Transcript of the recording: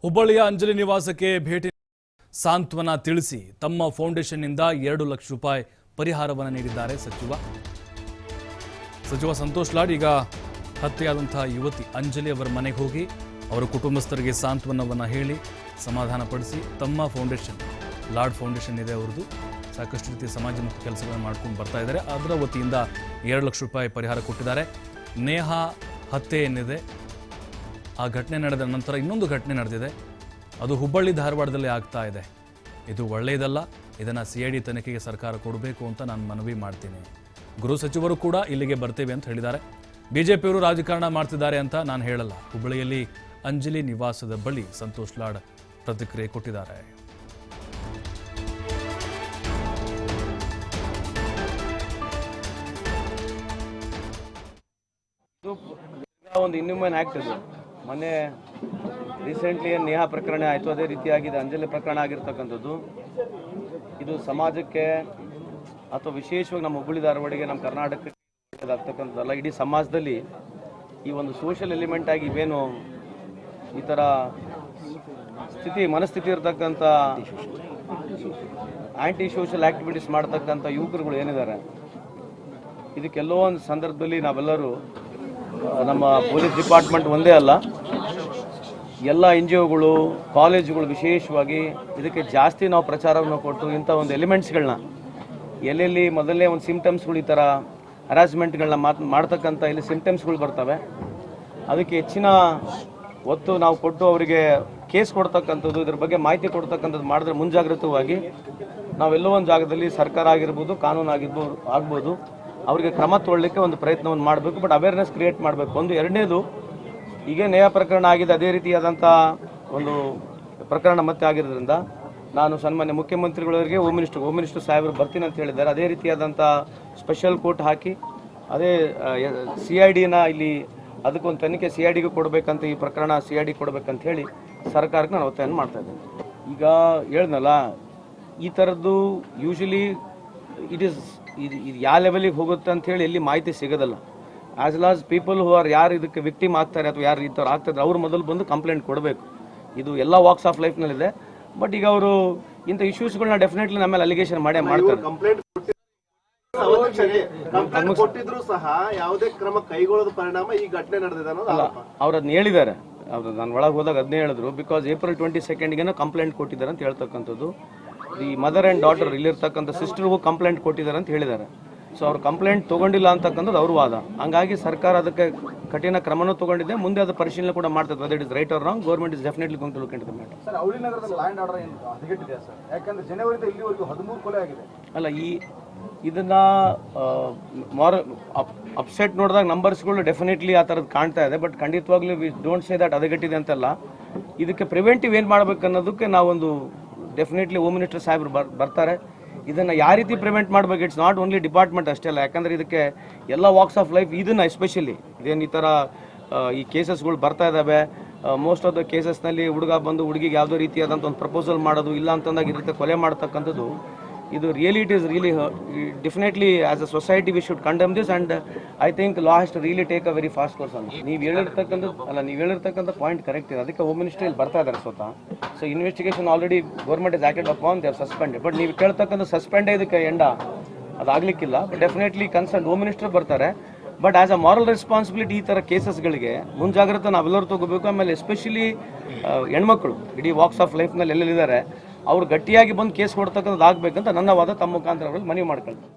ಹುಬ್ಬಳ್ಳಿಯ ಅಂಜಲಿ ನಿವಾಸಕ್ಕೆ ಭೇಟಿ ಸಾಂತ್ವನ ತಿಳಿಸಿ ತಮ್ಮ ಫೌಂಡೇಶನ್ನಿಂದ 2 ಲಕ್ಷ ರೂಪಾಯಿ ಪರಿಹಾರವನ್ನು ನೀಡಿದ್ದಾರೆ ಸಚಿವ ಸಂತೋಷ್ ಲಾಡ್. ಈಗ ಹತ್ಯೆಯಾದಂತಹ ಯುವತಿ ಅಂಜಲಿ ಅವರ ಮನೆಗೆ ಹೋಗಿ ಅವರ ಕುಟುಂಬಸ್ಥರಿಗೆ ಸಾಂತ್ವನವನ್ನು ಹೇಳಿ ಸಮಾಧಾನ ಪಡಿಸಿ ತಮ್ಮ ಫೌಂಡೇಶನ್ ಲಾಡ್ ಫೌಂಡೇಶನ್ ಇದೆ ಅವರದು, ಸಾಕಷ್ಟು ರೀತಿಯ ಸಮಾಜಮುಖಿ ಕೆಲಸಗಳನ್ನು ಮಾಡ್ಕೊಂಡು ಬರ್ತಾ ಇದ್ದಾರೆ. ಅದರ ವತಿಯಿಂದ 2 ಲಕ್ಷ ರೂಪಾಯಿ ಪರಿಹಾರ ಕೊಟ್ಟಿದ್ದಾರೆ. ನೇಹಾ ಹತ್ಯೆ ಏನಿದೆ ಆ ಘಟನೆ ನಡೆದ ನಂತರ ಇನ್ನೊಂದು ಘಟನೆ ನಡೆದಿದೆ, ಅದು ಹುಬ್ಬಳ್ಳಿ ಧಾರವಾಡದಲ್ಲಿ ಆಗ್ತಾ ಇದೆ. ಇದು ಒಳ್ಳೆಯದಲ್ಲ, ಇದನ್ನು CID ತನಿಖೆಗೆ ಸರ್ಕಾರ ಕೊಡಬೇಕು ಅಂತ ನಾನು ಮನವಿ ಮಾಡ್ತೀನಿ. ಗೃಹ ಸಚಿವರು ಕೂಡ ಇಲ್ಲಿಗೆ ಬರ್ತೇವೆ ಅಂತ ಹೇಳಿದ್ದಾರೆ. ಬಿಜೆಪಿಯವರು ರಾಜಕಾರಣ ಮಾಡ್ತಿದ್ದಾರೆ ಅಂತ ನಾನು ಹೇಳಲ್ಲ. ಹುಬ್ಬಳ್ಳಿಯಲ್ಲಿ ಅಂಜಲಿ ನಿವಾಸದ ಬಳಿ ಸಂತೋಷ್ ಲಾಡ್ ಪ್ರತಿಕ್ರಿಯೆ ಕೊಟ್ಟಿದ್ದಾರೆ. ಒಂದು ಇನ್ಹ್ಯೂಮನ್ ಆ್ಯಕ್ಟ್ ಇದು. ಮೊನ್ನೆ ರೀಸೆಂಟ್ಲಿ ಏನು ನೇಹಾ ಪ್ರಕರಣ ಆಯಿತು, ಅದೇ ರೀತಿಯಾಗಿದೆ ಅಂಜಲಿ ಪ್ರಕರಣ ಆಗಿರ್ತಕ್ಕಂಥದ್ದು. ಇದು ಸಮಾಜಕ್ಕೆ ಅಥವಾ ವಿಶೇಷವಾಗಿ ನಮ್ಮ ಹುಬ್ಬಳ್ಳಿ ಧಾರವಾಡಿಗೆ, ನಮ್ಮ ಕರ್ನಾಟಕಕ್ಕೆ ಆಗ್ತಕ್ಕಂಥದ್ದಲ್ಲ, ಇಡೀ ಸಮಾಜದಲ್ಲಿ ಈ ಒಂದು ಸೋಷಿಯಲ್ ಎಲಿಮೆಂಟ್ ಆಗಿ ಇವೇನು ಈ ಥರ ಮನಸ್ಥಿತಿ ಇರತಕ್ಕಂಥ ಆ್ಯಂಟಿ ಸೋಷಿಯಲ್ ಆ್ಯಕ್ಟಿವಿಟೀಸ್ ಮಾಡ್ತಕ್ಕಂಥ ಯುವಕರುಗಳು ಏನಿದ್ದಾರೆ, ಇದಕ್ಕೆಲ್ಲೋ ಒಂದು ಸಂದರ್ಭದಲ್ಲಿ ನಾವೆಲ್ಲರೂ ನಮ್ಮ ಪೊಲೀಸ್ ಡಿಪಾರ್ಟ್ಮೆಂಟ್ ಒಂದೇ ಅಲ್ಲ, ಎಲ್ಲ NGOಗಳು, ಕಾಲೇಜುಗಳು ವಿಶೇಷವಾಗಿ ಇದಕ್ಕೆ ಜಾಸ್ತಿ ನಾವು ಪ್ರಚಾರವನ್ನು ಕೊಟ್ಟು ಇಂಥ ಒಂದು ಎಲಿಮೆಂಟ್ಸ್ಗಳನ್ನ ಎಲ್ಲೆಲ್ಲಿ ಮೊದಲನೇ ಒಂದು ಸಿಂಪ್ಟಮ್ಸ್ಗಳು ಈ ಥರ ಹರಾಸ್ಮೆಂಟ್ಗಳನ್ನ ಮಾಡ್ತಕ್ಕಂಥ ಇಲ್ಲಿ ಸಿಂಪ್ಟಮ್ಸ್ಗಳು ಬರ್ತವೆ, ಅದಕ್ಕೆ ಹೆಚ್ಚಿನ ಒತ್ತು ನಾವು ಕೊಟ್ಟು ಅವರಿಗೆ ಕೇಸ್ ಕೊಡ್ತಕ್ಕಂಥದ್ದು, ಇದ್ರ ಬಗ್ಗೆ ಮಾಹಿತಿ ಕೊಡ್ತಕ್ಕಂಥದ್ದು ಮಾಡಿದ್ರೆ ಮುಂಜಾಗ್ರತವಾಗಿ ನಾವೆಲ್ಲೋ ಒಂದು ಜಾಗದಲ್ಲಿ ಸರ್ಕಾರ ಆಗಿರ್ಬೋದು, ಕಾನೂನು ಆಗ್ಬೋದು ಅವರಿಗೆ ಕ್ರಮ ತೊಗೊಳ್ಳಿಕ್ಕೆ ಒಂದು ಪ್ರಯತ್ನವನ್ನು ಮಾಡಬೇಕು. ಬಟ್ ಅವೇರ್ನೆಸ್ ಕ್ರಿಯೇಟ್ ಮಾಡಬೇಕು. ಒಂದು ಎರಡನೇದು, ಈಗ ನೇಹಾ ಪ್ರಕರಣ ಆಗಿದೆ, ಅದೇ ರೀತಿಯಾದಂಥ ಒಂದು ಪ್ರಕರಣ ಮತ್ತೆ ಆಗಿರೋದ್ರಿಂದ ನಾನು ಸನ್ಮಾನ್ಯ ಮುಖ್ಯಮಂತ್ರಿಗಳವರಿಗೆ ಹೋಮ್ ಮಿನಿಸ್ಟರ್ ಸಾಹೇಬರು ಬರ್ತೀನಿ ಅಂತ ಹೇಳಿದ್ದಾರೆ. ಅದೇ ರೀತಿಯಾದಂಥ ಸ್ಪೆಷಲ್ ಕೋರ್ಟ್ ಹಾಕಿ ಅದೇ CIDನ ಇಲ್ಲಿ ಅದಕ್ಕೊಂದು ತನಿಖೆ CIDಗೆ ಕೊಡಬೇಕಂತ, ಈ ಪ್ರಕರಣ CID ಕೊಡಬೇಕಂತ ಹೇಳಿ ಸರ್ಕಾರಕ್ಕೆ ನಾನು ಒತ್ತಾಯ ಮಾಡ್ತಾ ಇದ್ದೇನೆ. ಈಗ ಹೇಳ್ದಲ್ಲ, ಈ ಥರದ್ದು ಯೂಶಲಿ ಇದು ಯಾವ ಲೆವೆಲಿಗೆ ಹೋಗುತ್ತೆ ಅಂತ ಹೇಳಿ ಎಲ್ಲಿ ಮಾಹಿತಿ ಸಿಗೋದಲ್ಲ. As well as people who are ಯಾರು ಇದಕ್ಕೆ ವಿಕ್ಟಿಮ್ ಆಗ್ತಾರೆ ಅಥವಾ ಯಾರು ಈ ಥರ ಆಗ್ತಾರೆ ಅವ್ರು ಮೊದಲು ಬಂದು ಕಂಪ್ಲೇಂಟ್ ಕೊಡಬೇಕು. ಇದು ಎಲ್ಲ ವಾಕ್ಸ್ ಆಫ್ ಲೈಫ್ನಲ್ಲಿದೆ. ಬಟ್ ಈಗ ಅವರು ಇಂಥ ಇಶ್ಯೂಸ್ಗಳನ್ನ ಡೆಫಿನೆಟ್ಲಿ ನಮ್ಮ ಮೇಲೆ ಅಲಿಗೇಷನ್ ಮಾಡ್ತಾರೆ. ಕೊಟ್ಟಿದ್ರು ಸಹ ಯಾವುದೇ ಕ್ರಮ ಕೈಗೊಳ್ಳದ ಪರಿಣಾಮ ಈ ಘಟನೆ ನಡೆದಿದೆ ಅನ್ನೋದು ಅವ್ರು ಅದನ್ನ ಹೇಳಿದ್ದಾರೆ. ನಾನು ಒಳಗೆ ಹೋದಾಗ ಅದನ್ನೇ ಹೇಳಿದ್ರು. ಬಿಕಾಸ್ April 22 ಕಂಪ್ಲೇಂಟ್ ಕೊಟ್ಟಿದ್ದಾರೆ ಅಂತ ಹೇಳ್ತಕ್ಕಂಥದ್ದು. ಈ ಮದರ್ ಆ್ಯಂಡ್ ಡಾಟರ್ ಇಲ್ಲಿರ್ತಕ್ಕಂಥ ಸಿಸ್ಟರ್ಗೂ ಕಂಪ್ಲೇಂಟ್ ಕೊಟ್ಟಿದ್ದಾರೆ ಅಂತ ಹೇಳಿದ್ದಾರೆ. ಸೊ ಅವ್ರು ಕಂಪ್ಲೇಂಟ್ ತೊಗೊಂಡಿಲ್ಲ ಅಂತಕ್ಕಂಥದ್ದು ಅವ್ರ ವಾದ. ಹಂಗಾಗಿ ಸರ್ಕಾರ ಅದಕ್ಕೆ ಕಠಿಣ ಕ್ರಮನೂ ತೊಗೊಂಡಿದೆ. ಮುಂದೆ ಅದು ಪರಿಶೀಲನೆ ಕೂಡ ಮಾಡ್ತದೆ. Whether it is right or wrong, government is definitely going to look into the matter. Sir, Hubballi ನಗರದಲ್ಲಿ ಲ್ಯಾಂಡ್ ಆರ್ಡರ್ ಏನು ಹದಗೆಟ್ಟಿದೆ ಸರ್? ಯಾಕಂದ್ರೆ ಜನವರಿಯಿಂದ ಇಲ್ಲಿವರೆಗೂ 13 ಕೊಲೆ ಆಗಿದೆ. ಅಲ್ಲ, ಇದನ್ನ ಅಪ್ಸೆಟ್ ನೋಡಿದಾಗ ನಂಬರ್ಸ್ಗಳು ಡೆಫಿನೆಟ್ಲಿ ಆ ಥರದ್ದು ಕಾಣ್ತಾ ಇದೆ. ಬಟ್ ಖಂಡಿತವಾಗ್ಲೂ ವಿ ಡೋಂಟ್ ಸೇ ದಟ್ ಹದಗೆಟ್ಟಿದೆ ಅಂತಲ್ಲ. ಇದಕ್ಕೆ ಪ್ರಿವೆಂಟಿವ್ ಏನು ಮಾಡಬೇಕು ಅನ್ನೋದಕ್ಕೆ ನಾವೊಂದು ಡೆಫಿನೆಟ್ಲಿ ಹೋಮ್ ಮಿನಿಸ್ಟರ್ ಸಾಹೇಬ್ರು ಬರ್ತಾರೆ. ಇದನ್ನು ಯಾವ ರೀತಿ ಪ್ರಿವೆಂಟ್ ಮಾಡಬೇಕು, ಇಟ್ಸ್ ನಾಟ್ ಓನ್ಲಿ ಡಿಪಾರ್ಟ್ಮೆಂಟ್ ಅಷ್ಟೇ ಅಲ್ಲ. ಯಾಕಂದರೆ ಇದಕ್ಕೆ ಎಲ್ಲ ವಾಕ್ಸ್ ಆಫ್ ಲೈಫ್ ಇದನ್ನು ಎಸ್ಪೆಷಲಿ ಇದೇನು ಈ ಥರ ಈ ಕೇಸಸ್ಗಳು ಬರ್ತಾ ಇದ್ದಾವೆ. ಮೋಸ್ಟ್ ಆಫ್ ದ ಕೇಸಸ್ನಲ್ಲಿ ಹುಡುಗ ಬಂದು ಹುಡುಗಿಗೆ ಯಾವುದೋ ರೀತಿಯಾದಂಥ ಒಂದು ಪ್ರಪೋಸಲ್ ಮಾಡೋದು, ಇಲ್ಲ ಅಂತಂದಾಗ ಈ ರೀತಿ ಕೊಲೆ ಮಾಡ್ತಕ್ಕಂಥದ್ದು, ಇದು really it is really definitely as a society we should condemn this. And I think law has to really take a very fast course ಅಂತ. ನೀವು ಹೇಳಿರ್ತಕ್ಕಂಥ ಪಾಯಿಂಟ್ ಕರೆಕ್ಟ್ ಇದೆ. ಅದಕ್ಕೆ ಹೋಮ್ ಮಿನಿಸ್ಟ್ರಿ ಇಲ್ಲಿ ಬರ್ತಾ ಇದ್ದಾರೆ ಸ್ವತಃ. So investigation already government is acted upon, they are suspended. But ನೀವು ಕೇಳ್ತಕ್ಕಂಥ ಸಸ್ಪೆಂಡೇ ಇದಕ್ಕೆ ಅದಾಗಲಿಕ್ಕಿಲ್ಲ. But definitely concern home minister ಬರ್ತಾರೆ. But as a moral responsibility ಈ ಥರ ಕೇಸಸ್ಗಳಿಗೆ ಮುಂಜಾಗ್ರತೆ ನಾವೆಲ್ಲರೂ ತಗೋಬೇಕು. ಆಮೇಲೆ ಎಸ್ಪೆಷಲಿ ಹೆಣ್ಮಕ್ಳು ಇಡೀ ವಾಕ್ಸ್ ಆಫ್ ಲೈಫ್ನಲ್ಲಿ ಎಲ್ಲೆಲ್ಲಿದ್ದಾರೆ ಅವ್ರು ಗಟ್ಟಿಯಾಗಿ ಬಂದು ಕೇಸ್ ಕೊಡ್ತಕ್ಕಂಥದ್ದು ಆಗಬೇಕಂತ ನನ್ನ ವಾದ. ತಮ್ಮ ಮುಖಾಂತರ ಅವರಲ್ಲಿ ಮನವಿ ಮಾಡ್ಕೊಳ್ತಾರೆ.